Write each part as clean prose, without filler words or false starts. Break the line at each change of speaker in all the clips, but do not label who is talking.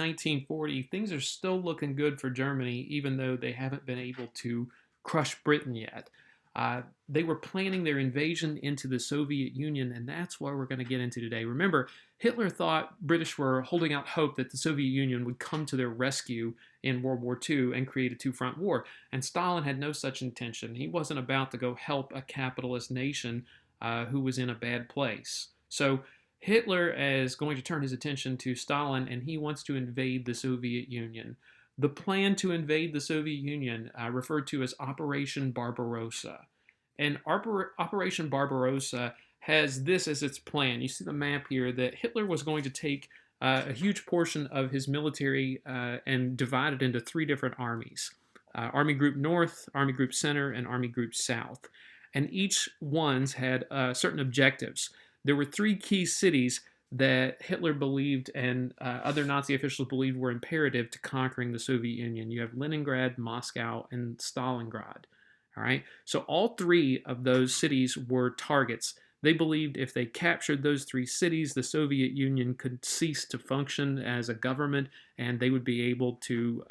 1940, things are still looking good for Germany, even though they haven't been able to crush Britain yet. They were planning their invasion into the Soviet Union, and that's what we're going to get into today. Remember, Hitler thought British were holding out hope that the Soviet Union would come to their rescue in World War II and create a two-front war, and Stalin had no such intention. He wasn't about to go help a capitalist nation who was in a bad place. So Hitler is going to turn his attention to Stalin, and he wants to invade the Soviet Union. The plan to invade the Soviet Union, referred to as Operation Barbarossa. And Operation Barbarossa has this as its plan. You see the map here that Hitler was going to take a huge portion of his military and divide it into three different armies. Army Group North, Army Group Center, and Army Group South. And each ones had certain objectives. There were three key cities that Hitler believed and other Nazi officials believed were imperative to conquering the Soviet Union. You have Leningrad, Moscow, and Stalingrad. All right. So all three of those cities were targets. They believed if they captured those three cities, the Soviet Union could cease to function as a government, and they would be able to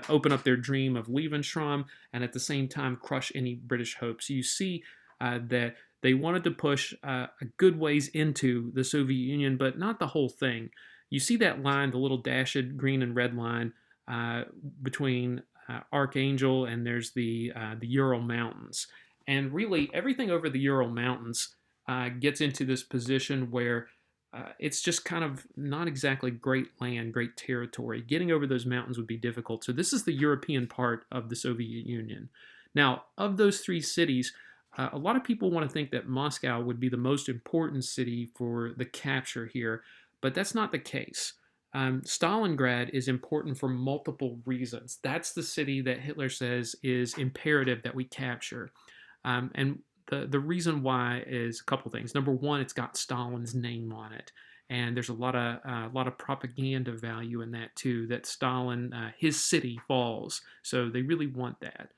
open up their dream of Lebensraum and at the same time crush any British hopes. You see that they wanted to push a good ways into the Soviet Union, but not the whole thing. You see that line, the little dashed green and red line between Archangel and there's the Ural Mountains. And really, everything over the Ural Mountains gets into this position where it's just kind of not exactly great land, great territory. Getting over those mountains would be difficult. So this is the European part of the Soviet Union. Now, of those three cities, a lot of people want to think that Moscow would be the most important city for the capture here, but that's not the case. Stalingrad is important for multiple reasons. That's the city that Hitler says is imperative that we capture. And the reason why is a couple things. Number one, it's got Stalin's name on it. And there's a lot of propaganda value in that too, that Stalin, his city falls. So they really want that.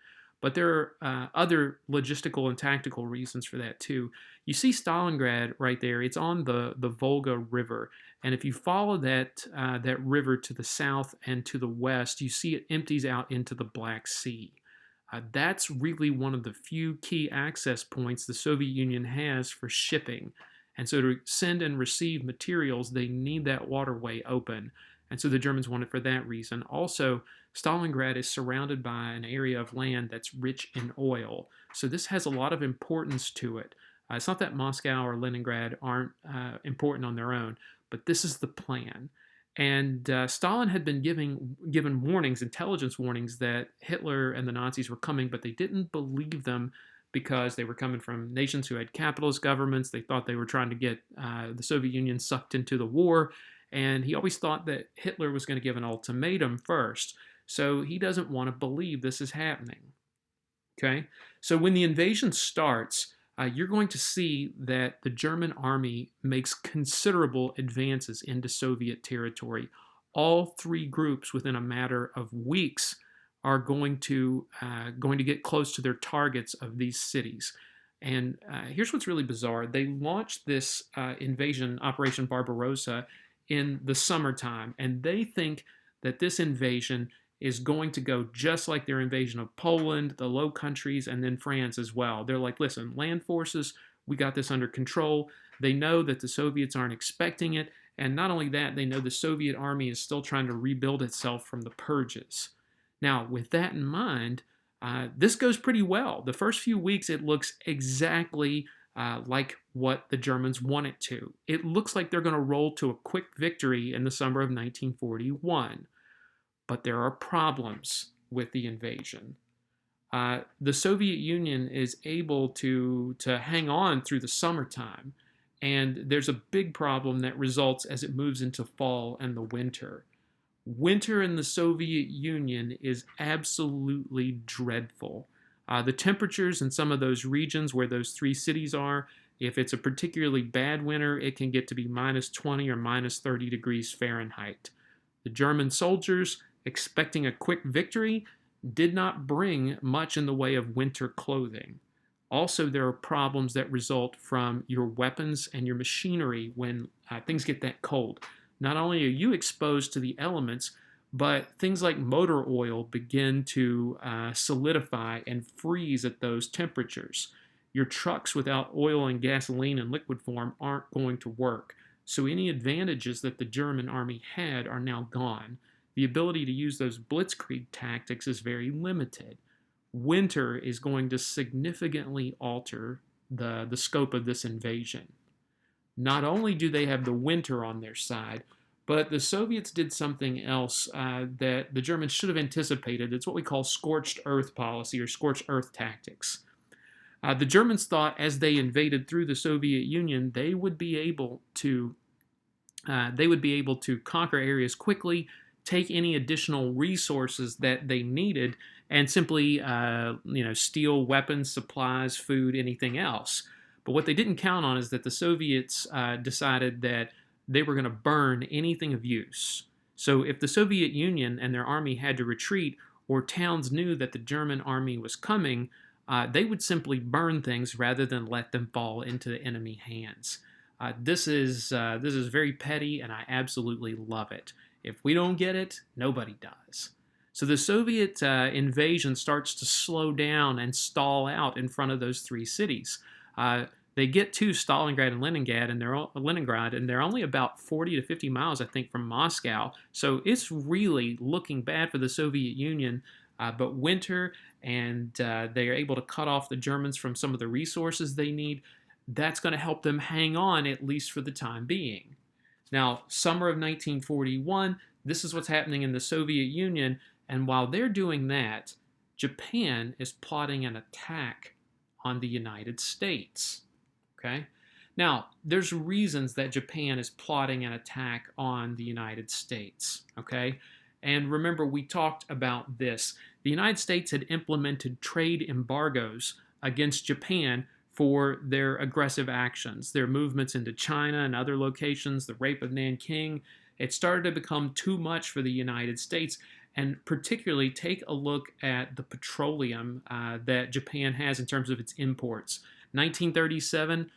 But there are other logistical and tactical reasons for that too. You see Stalingrad right there. It's on the Volga River. And if you follow that river to the south and to the west, you see it empties out into the Black Sea. That's really one of the few key access points the Soviet Union has for shipping. And so to send and receive materials, they need that waterway open. And so the Germans want it for that reason. Also, Stalingrad is surrounded by an area of land that's rich in oil. So this has a lot of importance to it. It's not that Moscow or Leningrad aren't important on their own, but this is the plan. And Stalin had been given warnings, intelligence warnings, that Hitler and the Nazis were coming, but they didn't believe them because they were coming from nations who had capitalist governments. They thought they were trying to get the Soviet Union sucked into the war. And he always thought that Hitler was going to give an ultimatum first. So he doesn't want to believe this is happening. Okay? So when the invasion starts, you're going to see that the German army makes considerable advances into Soviet territory. All three groups, within a matter of weeks, are going to get close to their targets of these cities. And here's what's really bizarre. They launched this invasion, Operation Barbarossa, in the summertime, and they think that this invasion is going to go just like their invasion of Poland, the Low Countries, and then France as well. They're like, listen, land forces, we got this under control. They know that the Soviets aren't expecting it, and not only that, they know the Soviet army is still trying to rebuild itself from the purges. Now, with that in mind, this goes pretty well. The first few weeks, it looks exactly like what the Germans want it to. It looks like they're going to roll to a quick victory in the summer of 1941. But there are problems with the invasion. The Soviet Union is able to hang on through the summertime, and there's a big problem that results as it moves into fall and the winter. Winter in the Soviet Union is absolutely dreadful. The temperatures in some of those regions where those three cities are, if it's a particularly bad winter, it can get to be minus 20 or minus 30 degrees Fahrenheit. The German soldiers, expecting a quick victory, did not bring much in the way of winter clothing. Also, there are problems that result from your weapons and your machinery when things get that cold. Not only are you exposed to the elements, But things like motor oil begin to solidify and freeze at those temperatures. Your trucks without oil and gasoline in liquid form aren't going to work. So any advantages that the German army had are now gone. The ability to use those blitzkrieg tactics is very limited. Winter is going to significantly alter the scope of this invasion. Not only do they have the winter on their side, but the Soviets did something else that the Germans should have anticipated. It's what we call scorched earth policy or scorched earth tactics. The Germans thought as they invaded through the Soviet Union, they would be able to conquer areas quickly, take any additional resources that they needed, and simply steal weapons, supplies, food, anything else. But what they didn't count on is that the Soviets decided that they were going to burn anything of use. So if the Soviet Union and their army had to retreat, or towns knew that the German army was coming, they would simply burn things rather than let them fall into the enemy hands. This is very petty, and I absolutely love it. If we don't get it, nobody does. So the Soviet invasion starts to slow down and stall out in front of those three cities. They get to Stalingrad and Leningrad, and they're only about 40 to 50 miles, I think, from Moscow. So it's really looking bad for the Soviet Union. But winter, and they are able to cut off the Germans from some of the resources they need. That's going to help them hang on, at least for the time being. Now, summer of 1941, this is what's happening in the Soviet Union. And while they're doing that, Japan is plotting an attack on the United States. Okay? Now, there's reasons that Japan is plotting an attack on the United States. Okay? And remember, we talked about this. The United States had implemented trade embargoes against Japan for their aggressive actions, their movements into China and other locations, the rape of Nanking. It started to become too much for the United States. And particularly, take a look at the petroleum that Japan has in terms of its imports. 1937,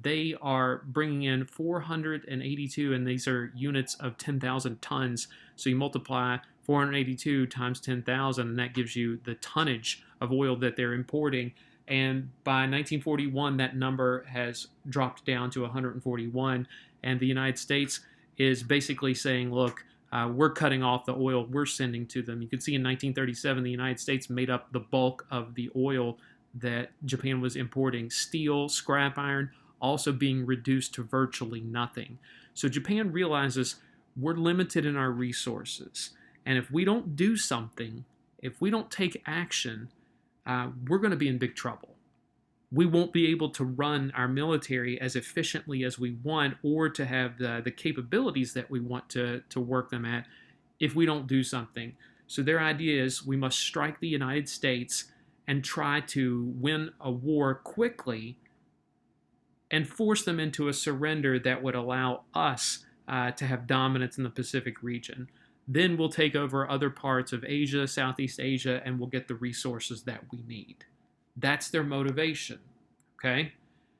they are bringing in 482, and these are units of 10,000 tons. So you multiply 482 times 10,000, and that gives you the tonnage of oil that they're importing. And by 1941, that number has dropped down to 141, and the United States is basically saying, look, we're cutting off the oil we're sending to them. You can see in 1937, the United States made up the bulk of the oil that Japan was importing. Steel, scrap iron, also being reduced to virtually nothing. So Japan realizes we're limited in our resources. And if we don't do something, if we don't take action, we're going to be in big trouble. We won't be able to run our military as efficiently as we want, or to have the capabilities that we want to work them at, if we don't do something. So their idea is we must strike the United States and try to win a war quickly and force them into a surrender that would allow us to have dominance in the Pacific region. Then we'll take over other parts of Asia, Southeast Asia, and we'll get the resources that we need. That's their motivation, okay?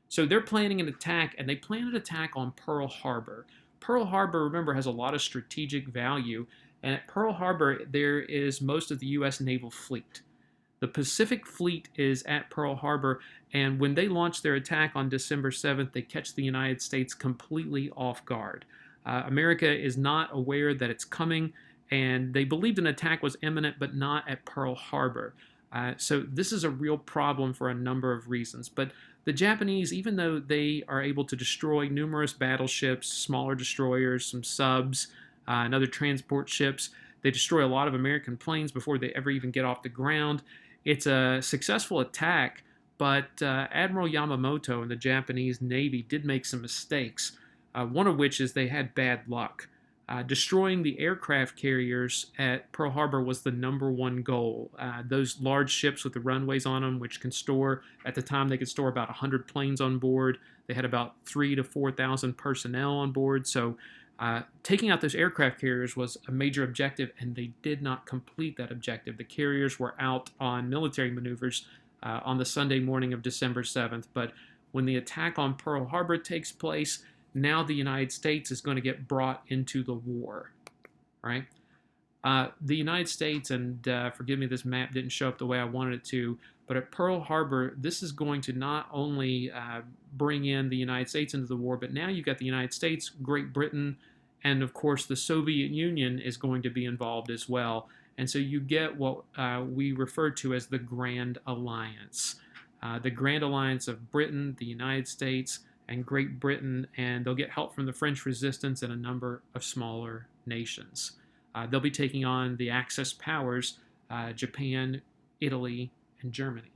So they're planning an attack, and they plan an attack on Pearl Harbor. Pearl Harbor, remember, has a lot of strategic value, and at Pearl Harbor, there is most of the U.S. naval fleet. The Pacific Fleet is at Pearl Harbor, and when they launch their attack on December 7th, they catch the United States completely off guard. America is not aware that it's coming, and they believed an attack was imminent, but not at Pearl Harbor. So this is a real problem for a number of reasons. But the Japanese, even though they are able to destroy numerous battleships, smaller destroyers, some subs, and other transport ships, they destroy a lot of American planes before they ever even get off the ground. It's a successful attack, but Admiral Yamamoto and the Japanese Navy did make some mistakes, one of which is they had bad luck. Destroying the aircraft carriers at Pearl Harbor was the number one goal. Those large ships with the runways on them, which can store, at the time they could store about 100 planes on board. They had about 3,000 to 4,000 personnel on board. So taking out those aircraft carriers was a major objective, and they did not complete that objective. The carriers were out on military maneuvers on the Sunday morning of December 7th. But when the attack on Pearl Harbor takes place, now the United States is going to get brought into the war, right? The United States, and forgive me, this map didn't show up the way I wanted it to, but at Pearl Harbor, this is going to not only bring in the United States into the war, but now you've got the United States, Great Britain, and of course the Soviet Union is going to be involved as well. And so you get what we refer to as the Grand Alliance. The Grand Alliance of Britain, the United States, and Great Britain, and they'll get help from the French resistance and a number of smaller nations. They'll be taking on the Axis powers, Japan, Italy, and Germany.